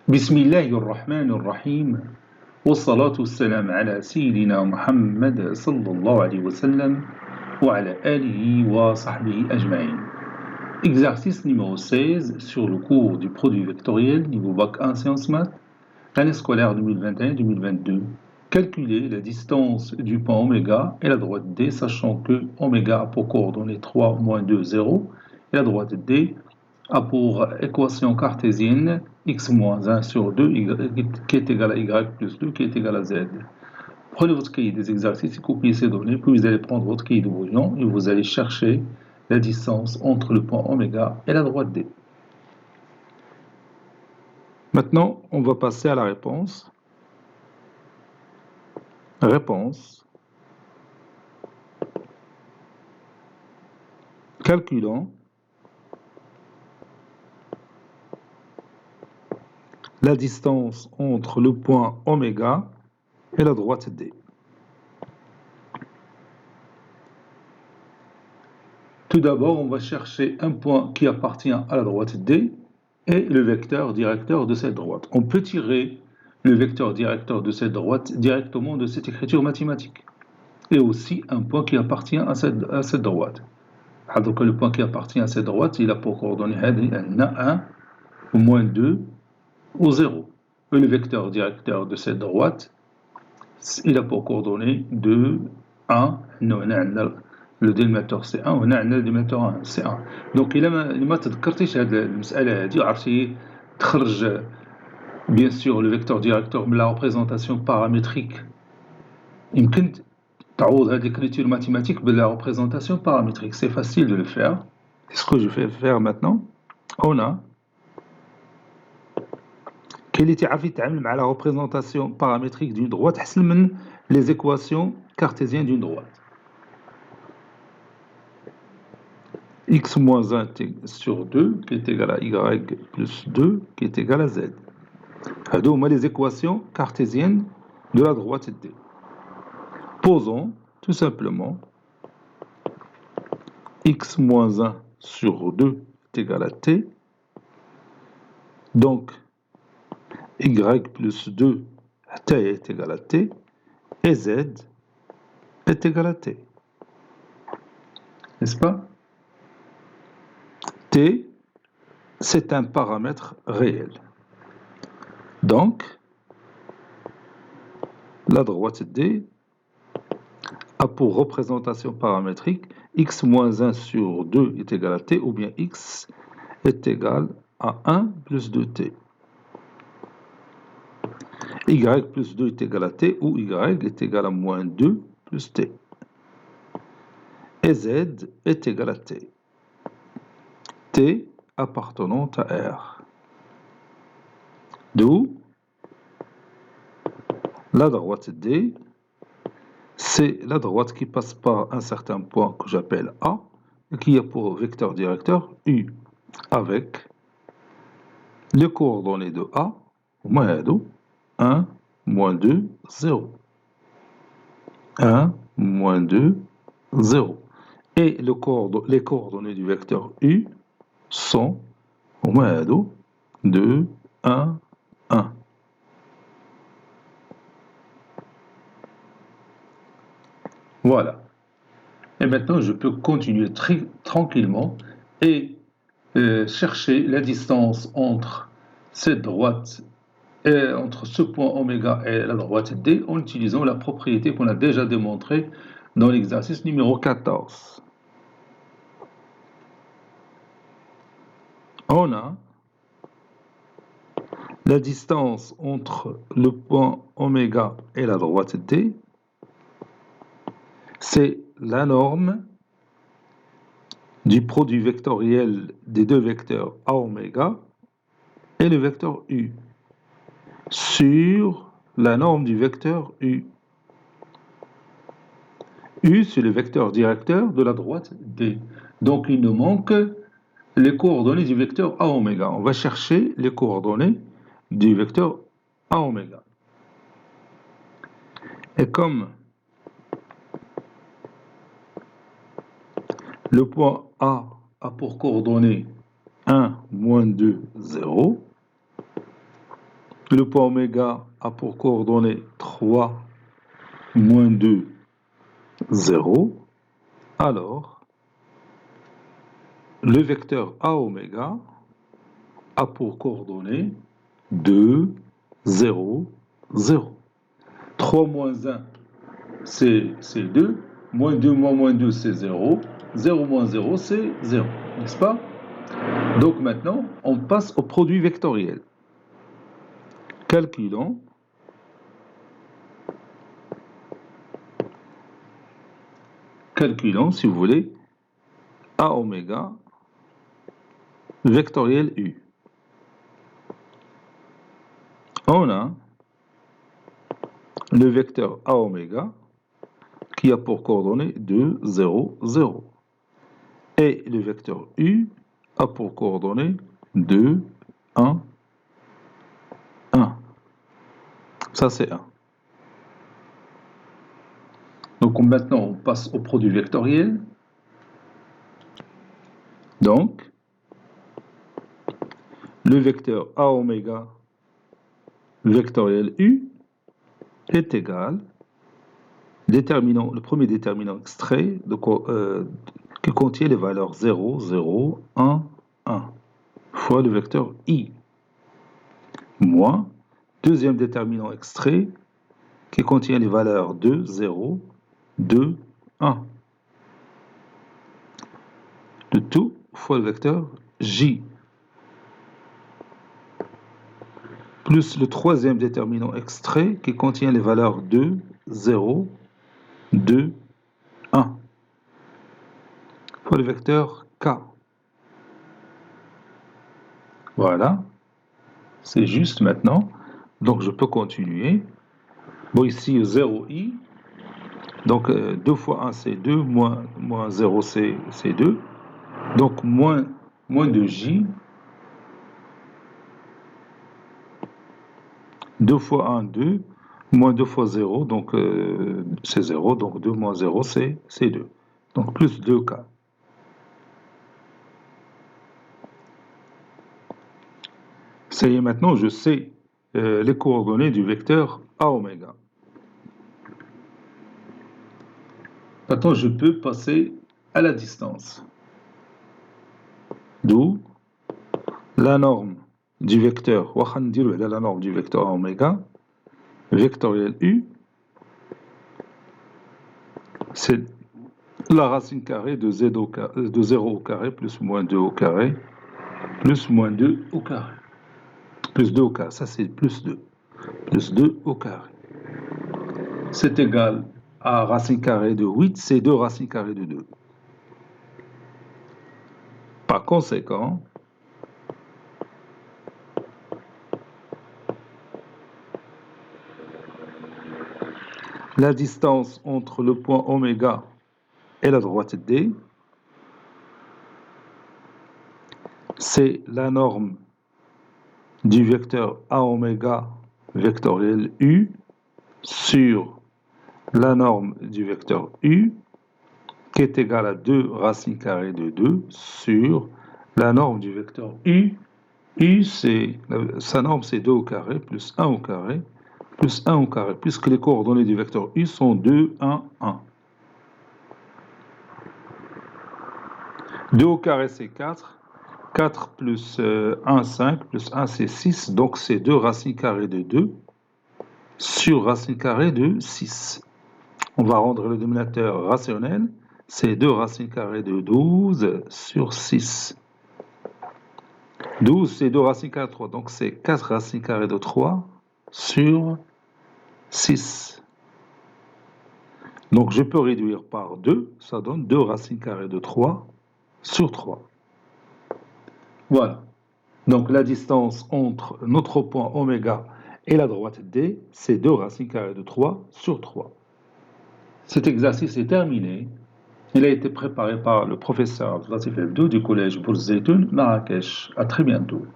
بسم الله الرحمن الرحيم والصلاة والسلام على سيدنا محمد صلى الله عليه وسلم وعلى آله وصحبه أجمعين. Exercice numéro 16 sur le cours du produit vectoriel niveau bac 1 sciences maths, l'année scolaire 2021-2022. Calculer la distance du point oméga et la droite D, sachant que oméga a pour coordonnées 3, moins 2, 0, et la droite D a pour équation cartésienne x moins 1 sur 2 qui est égal à y plus 2 qui est égal à z. Prenez votre cahier des exercices et copiez ces données, puis vous allez prendre votre cahier de brouillon et vous allez chercher la distance entre le point oméga et la droite D. Maintenant, on va passer à la réponse. Réponse. Calculons la distance entre le point oméga et la droite D. Tout d'abord, on va chercher un point qui appartient à la droite D et le vecteur directeur de cette droite. On peut tirer le vecteur directeur de cette droite directement de cette écriture mathématique. Et aussi un point qui appartient à cette droite. Donc le point qui appartient à cette droite, il a pour coordonnées 1, ou moins 2, ou 0. Et le vecteur directeur de cette droite, il a pour coordonnées 2, 1, le dénominateur c'est 1 وهنا عندنا le dénominateur 1 c'est 1. Donc إلا ما تذكرتيش هذه المسألة هذه عرفتي تخرج bien sûr le vecteur directeur من la représentation paramétrique. يمكن تعوض هذه l'écriture mathématique de la représentation paramétrique. C'est facile de le faire. C'est ce que je vais faire maintenant. On a كاين اللي تعرف يتعامل مع la représentation paramétrique d'une droite أحسن من les équations cartésiennes d'une droite. X moins 1 sur 2 qui est égal à Y plus 2 qui est égal à Z. هادو هما les équations cartésiennes de la droite D. Posons tout simplement X moins 1 sur 2 est égal à T. Donc Y plus 2 T est égal à T et Z est égal à T. N'est-ce pas? T, c'est un paramètre réel. Donc, la droite D a pour représentation paramétrique x moins 1 sur 2 est égal à t, ou bien x est égal à 1 plus 2t. Y plus 2 est égal à t, ou y est égal à moins 2 plus t. Et z est égal à t. T appartenant à R. D'où la droite D, c'est la droite qui passe par un certain point que j'appelle A, et qui a pour vecteur directeur U, avec les coordonnées de A, moins 1, moins 2, 0. 1, moins 2, 0. Et les coordonnées du vecteur U sont moins 2, 1, 1. Voilà. Et maintenant, je peux continuer tranquillement et chercher la distance entre cette droite et entre ce point oméga et la droite D en utilisant la propriété qu'on a déjà démontrée dans l'exercice numéro 14. On a la distance entre le point oméga et la droite D, c'est la norme du produit vectoriel des deux vecteurs A oméga et le vecteur U sur la norme du vecteur U. U, c'est le vecteur directeur de la droite D. Donc, il nous manque les coordonnées du vecteur A oméga. On va chercher les coordonnées du vecteur A oméga. Et comme le point A pour coordonnées 1, moins 2, 0, Le point oméga a pour coordonnées 3, moins 2, 0. Alors, le vecteur A oméga a pour coordonnées 2, 0, 0. 3 moins 1, c'est 2. Moins 2 moins 2, c'est 0. 0 moins 0, c'est 0. N'est-ce pas? Donc maintenant, on passe au produit vectoriel. Calculons. Calculons, si vous voulez, A oméga vectoriel U. On a le vecteur A oméga qui a pour coordonnées 2, 0, 0. Et le vecteur U a pour coordonnées 2, 1, 1. Ça, c'est 1. Donc maintenant, on passe au produit vectoriel. Donc, le vecteur A oméga vectoriel U est égal, le premier déterminant extrait qui contient les valeurs 0, 0, 1, 1, fois le vecteur I, moins deuxième déterminant extrait qui contient les valeurs 2, 0, 2, 1. Le tout fois le vecteur J, plus le troisième déterminant extrait qui contient les valeurs 2, 0, 2, 1, fois le vecteur K. Voilà, c'est juste maintenant. Donc je peux continuer. Bon, ici 0i, donc 2 fois 1 c'est 2, moins 0 c'est 2. Donc moins 2j, 2 fois 1, 2, moins 2 fois 0, donc c'est 0, donc 2 moins 0 c'est 2. Donc plus 2k. Ça y est, maintenant je sais les coordonnées du vecteur A oméga. Maintenant je peux passer à la distance. D'où la norme du vecteur, la norme du vecteur A oméga, vectoriel U, c'est la racine carrée de 0 au carré plus moins 2 au carré plus moins 2 au carré. Plus 2 au carré, ça c'est plus 2. Plus 2 au carré. C'est égal à racine carrée de 8, c'est 2 racines carrées de 2. Par conséquent, la distance entre le point oméga et la droite D, c'est la norme du vecteur A oméga vectoriel U sur la norme du vecteur U qui est égale à 2 racines carrées de 2 sur la norme du vecteur U. U, sa norme c'est 2 au carré plus 1 au carré plus 1 au carré, puisque les coordonnées du vecteur U sont 2, 1, 1. 2 au carré c'est 4. 4 plus 1, 5, plus 1 c'est 6, donc c'est 2 racines carrées de 2 sur racine carrée de 6. On va rendre le dénominateur rationnel, c'est 2 racines carrées de 12 sur 6. 12 c'est 2 racines carrées de 3, donc c'est 4 racines carrées de 3 sur 6. Donc je peux réduire par 2, ça donne 2 racines carrées de 3 sur 3. Voilà. Donc la distance entre notre point oméga et la droite D, c'est 2 racines carrées de 3 sur 3. Cet exercice est terminé. Il a été préparé par le professeur Latif Hebdo du collège Bourz Zeytoun, Marrakech. À très bientôt.